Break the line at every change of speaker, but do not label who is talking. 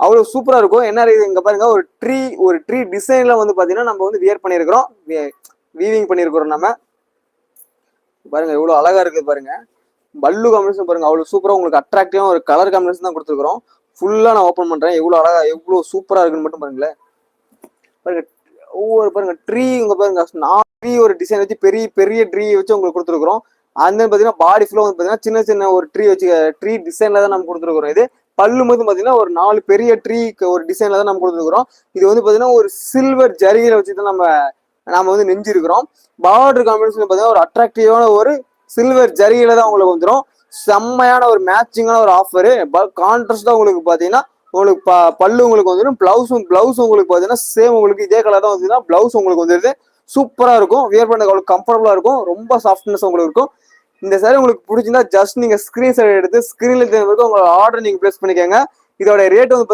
அவ்வளவு சூப்பரா இருக்கும். என்ன இங்க பாருங்க, ஒரு ட்ரீ டிசைன்ல வந்து பாத்தீங்கன்னா நம்ம வந்து வியர் பண்ணிருக்கிறோம், வீவிங் பண்ணிருக்கிறோம். நம்ம பாருங்க எவ்வளவு அழகா இருக்கு பாருங்க. பல்லு காம்பினேஷன் பாருங்க அவ்வளவு சூப்பரா, உங்களுக்கு அட்ராக்டிவா ஒரு கலர் காம்பினேஷன் தான் கொடுத்துருக்கோம். ஃபுல்லா நான் ஓப்பன் பண்றேன், எவ்வளவு அழகா எவ்வளவு சூப்பரா இருக்குன்னு மட்டும் பாருங்களேன். பாருங்க ஒவ்வொரு பாருங்க ட்ரீ, உங்க பாருங்க 4 ட்ரீ ஒரு டிசைன் வச்சு பெரிய பெரிய ட்ரீ வச்சு உங்களுக்கு கொடுத்துருக்கோம். அந்த பாத்தீங்கன்னா பாடி ஃபுல்லா வந்து பாத்தீங்கன்னா சின்ன சின்ன ஒரு ட்ரீ வச்சு ட்ரீ டிசைன்ல தான் நம்ம கொடுத்துருக்கோம். இது பல்லு மட்டும் பாத்தீங்கன்னா ஒரு 4 பெரிய ட்ரீ ஒரு டிசைன்ல தான் நம்ம கொடுத்துருக்கோம். இது வந்து பாத்தீங்கன்னா ஒரு சில்வர் ஜரிகையில வச்சுதான் நாம வந்து நெஞ்சிருக்கிறோம். பார்டர் காம்பினேஷன் பாத்தீங்கன்னா ஒரு அட்ராக்டிவான ஒரு சில்வர் ஜரிகையில தான் உங்களுக்கு வந்துடும். செம்மையான ஒரு மேட்சிங்கான ஒரு ஆஃபரு. கான்ட்ராஸ்டா உங்களுக்கு பாத்தீங்கன்னா உங்களுக்கு பல்லு உங்களுக்கு வந்துடும். பிளவுஸ் உங்களுக்கு பாத்தீங்கன்னா சேம் உங்களுக்கு இதே கலர் தான் வந்து பிளவுஸ் உங்களுக்கு வந்துருது. சூப்பரா இருக்கும், வியர் பண்ண அவ்வளவு கம்ஃபர்டபுளா இருக்கும், ரொம்ப சாஃப்ட்னஸ் உங்களுக்கு இருக்கும். இந்த சாரி உங்களுக்கு பிடிச்சிருந்தா ஜஸ்ட் நீங்க ஸ்கிரீன்ஷாட் எடுத்து ஸ்கிரீன்ல தெரிஞ்ச உங்களோட ஆர்டர் நீங்க பிளேஸ் பண்ணிக்கோங்க. இதோட ரேட் வந்து